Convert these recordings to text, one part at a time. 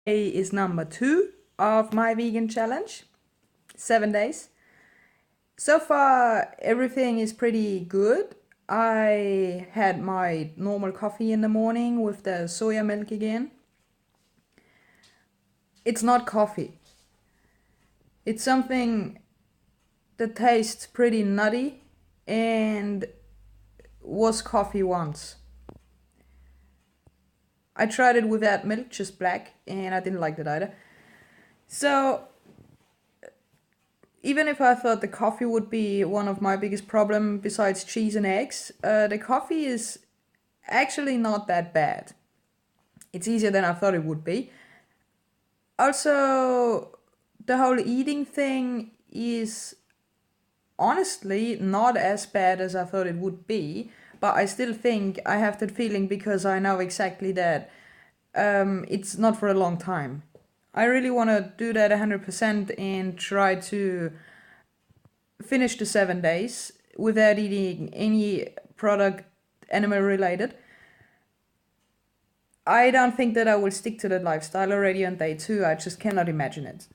Is number 2 of my vegan challenge, 7 days. So far, everything is pretty good. I had my normal coffee in the morning with the soya milk again. It's not coffee. It's something that tastes pretty nutty and was coffee once. I tried it without milk, just black, and I didn't like that either. So even if I thought the coffee would be one of my biggest problem besides cheese and eggs, the coffee is actually not that bad. It's easier than I thought it would be. Also, the whole eating thing is honestly not as bad as I thought it would be, but I still think I have that feeling because I know exactly that it's not for a long time. I really want to do that 100% and try to finish the 7 days without eating any product animal related. I don't think that I will stick to that lifestyle already on day 2. I just cannot imagine it.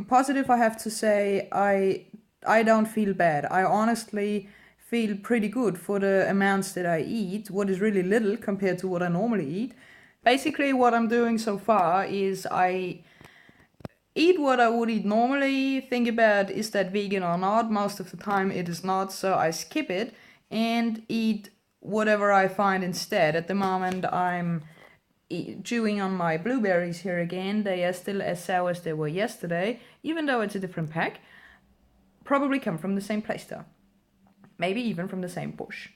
Positive, I have to say, I don't feel bad. I honestly feel pretty good for the amounts that I eat, what is really little compared to what I normally eat. Basically, what I'm doing so far is I eat what I would eat normally, think about is that vegan or not. Most of the time it is not, so I skip it and eat whatever I find instead. At the moment I'm chewing on my blueberries here again. They are still as sour as they were yesterday, even though it's a different pack. Probably come from the same place though. Maybe even from the same bush.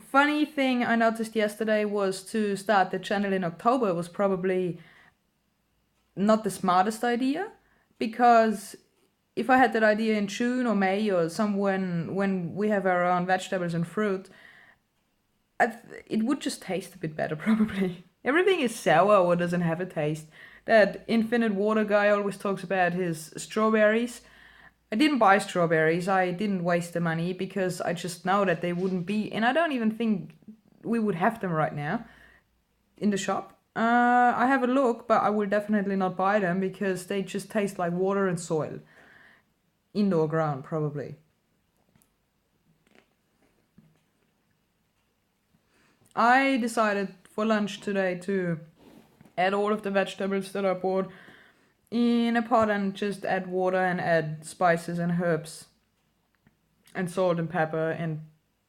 Funny thing I noticed yesterday was to start the channel in October was probably not the smartest idea, because if I had that idea in June or May or somewhere when we have our own vegetables and fruit, it would just taste a bit better probably. Everything is sour or doesn't have a taste. That infinite water guy always talks about his strawberries. I didn't buy strawberries. I didn't waste the money because I just know that they wouldn't be, and I don't even think we would have them right now in the shop. I have a look, but I will definitely not buy them because they just taste like water and soil. Indoor ground, probably. I decided for lunch today to add all of the vegetables that I bought in a pot and just add water and add spices and herbs and salt and pepper and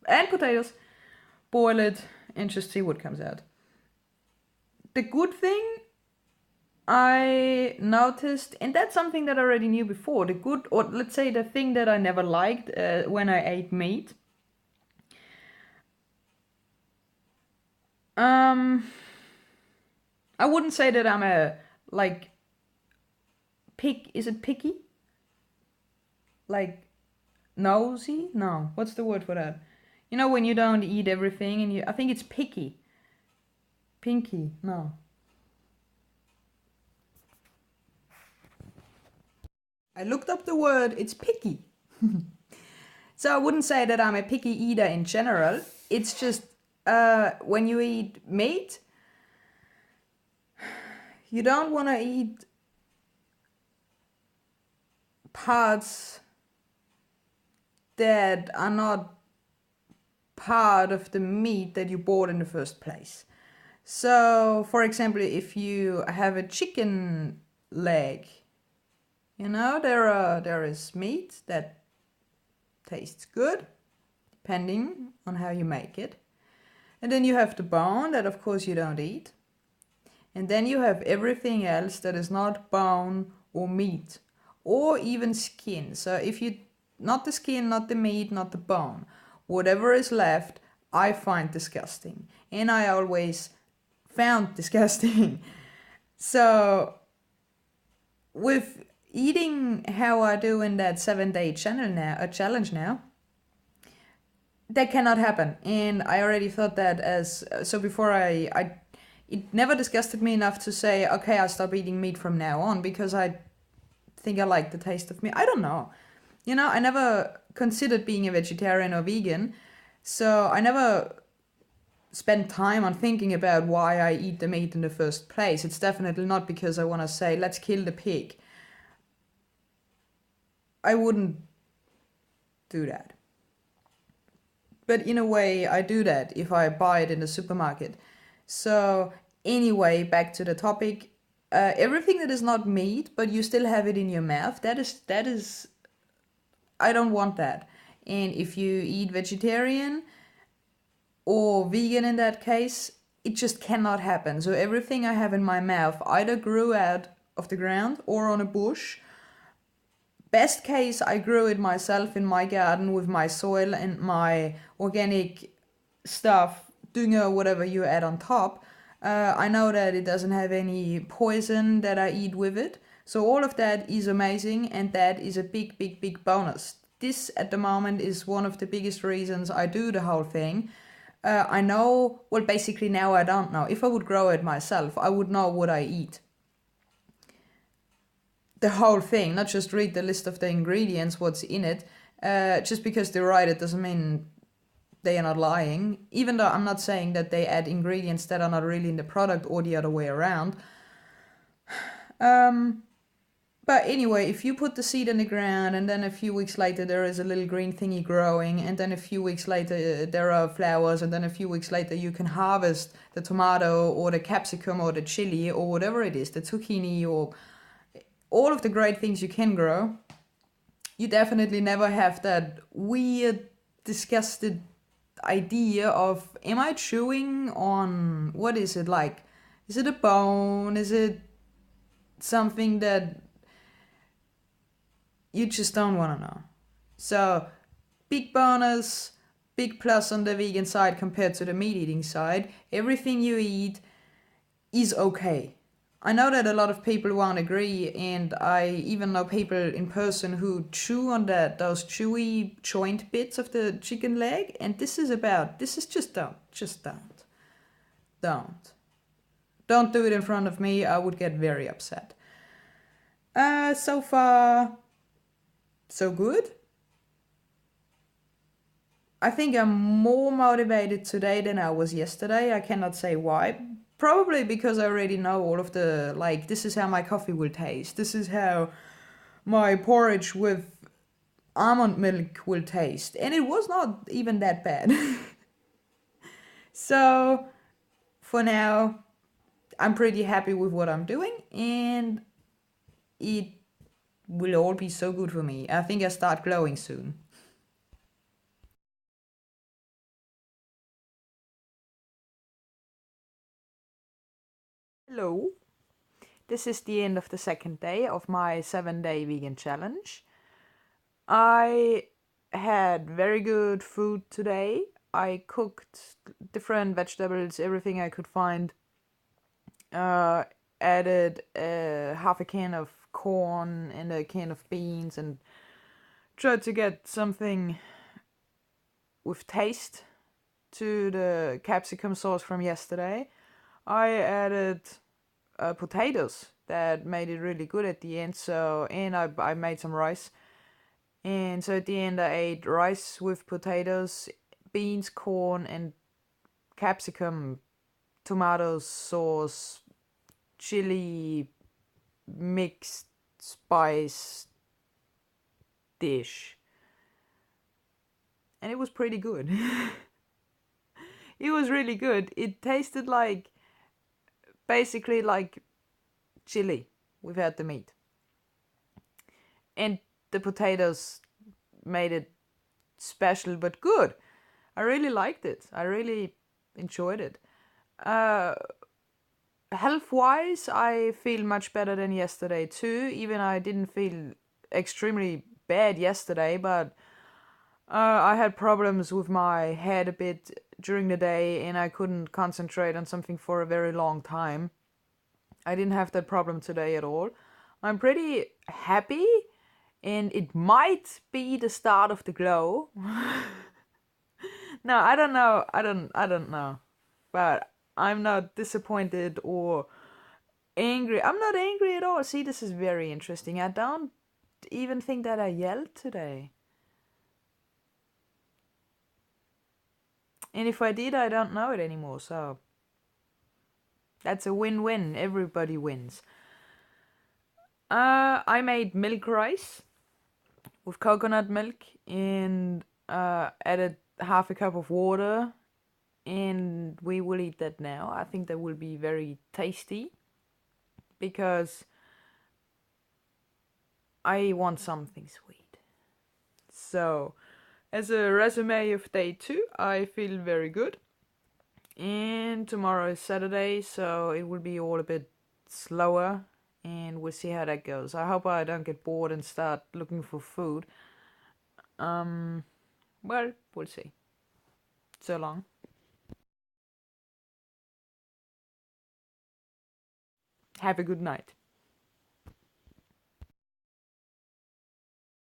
potatoes. Boil it and just see what comes out. The good thing I noticed, and that's something that I already knew before, the good, or let's say the thing that I never liked when I ate meat. I wouldn't say that I'm a, like, is it picky? Like, nosy? No, what's the word for that? You know, when you don't eat everything and I think it's picky. Pinky, no. I looked up the word, it's picky. So I wouldn't say that I'm a picky eater in general. It's just when you eat meat, you don't want to eat parts that are not part of the meat that you bought in the first place. So, for example, if you have a chicken leg, you know, there is meat that tastes good, depending on how you make it. And then you have the bone that of course you don't eat. And then you have everything else that is not bone or meat or even skin. So if you, not the skin, not the meat, not the bone, whatever is left, I find disgusting. And I always found disgusting. So with eating how I do in that 7-day challenge now, that cannot happen. And I already thought that as, so before it never disgusted me enough to say, okay, I'll stop eating meat from now on because I think I like the taste of meat. I don't know. You know, I never considered being a vegetarian or vegan. So I never spend time on thinking about why I eat the meat in the first place. It's definitely not because I want to say, let's kill the pig. I wouldn't do that. But in a way, I do that if I buy it in the supermarket. So, anyway, back to the topic. Everything that is not meat, but you still have it in your mouth, that is, I don't want that. And if you eat vegetarian or vegan in that case, it just cannot happen. So everything I have in my mouth either grew out of the ground or on a bush. Best case, I grew it myself in my garden with my soil and my organic stuff, dünger, whatever you add on top. I know that it doesn't have any poison that I eat with it. So all of that is amazing, and that is a big, big, big bonus. This at the moment is one of the biggest reasons I do the whole thing. I know, well, basically now I don't know. If I would grow it myself, I would know what I eat. The whole thing, not just read the list of the ingredients, what's in it. Just because they write it doesn't mean they are not lying. Even though I'm not saying that they add ingredients that are not really in the product or the other way around. But anyway, if you put the seed in the ground and then a few weeks later there is a little green thingy growing, and then a few weeks later there are flowers, and then a few weeks later you can harvest the tomato or the capsicum or the chili or whatever it is, the zucchini or all of the great things you can grow, you definitely never have that weird, disgusted idea of, am I chewing on, what is it like? Is it a bone? Is it something that you just don't want to know? So, big bonus, big plus on the vegan side compared to the meat eating side. Everything you eat is okay. I know that a lot of people won't agree, and I even know people in person who chew on those chewy joint bits of the chicken leg, and this is just don't do it in front of me. I would get very upset. So far, so good. I think I'm more motivated today than I was yesterday. I cannot say why. Probably because I already know all of the, like, this is how my coffee will taste. This is how my porridge with almond milk will taste. And it was not even that bad. So, for now, I'm pretty happy with what I'm doing, and it will all be so good for me. I think I start glowing soon. Hello. This is the end of the second day of my 7-day vegan challenge. I had very good food today. I cooked different vegetables, everything I could find. Added half a can of corn and a can of beans and tried to get something with taste to the capsicum sauce from yesterday. I added potatoes that made it really good at the end. So, and I made some rice. And so at the end I ate rice with potatoes, beans, corn, and capsicum, tomato sauce, chili, mixed spice dish. And it was pretty good. It was really good. It tasted like, basically like chili without the meat. And the potatoes made it special but good. I really liked it. I really enjoyed it. Health-wise, I feel much better than yesterday too. Even I didn't feel extremely bad yesterday, but I had problems with my head a bit during the day, and I couldn't concentrate on something for a very long time. I didn't have that problem today at all. I'm pretty happy, and it might be the start of the glow. No, I don't know. I don't know. But I'm not disappointed or angry. I'm not angry at all. See, this is very interesting. I don't even think that I yelled today. And if I did, I don't know it anymore, so that's a win-win. Everybody wins. I made milk rice with coconut milk and added half a cup of water, and we will eat that now. I think that will be very tasty because I want something sweet. So, as a resume of day 2, I feel very good. And tomorrow is Saturday, so it will be all a bit slower, and we'll see how that goes. I hope I don't get bored and start looking for food. Well, we'll see. So long. Have a good night.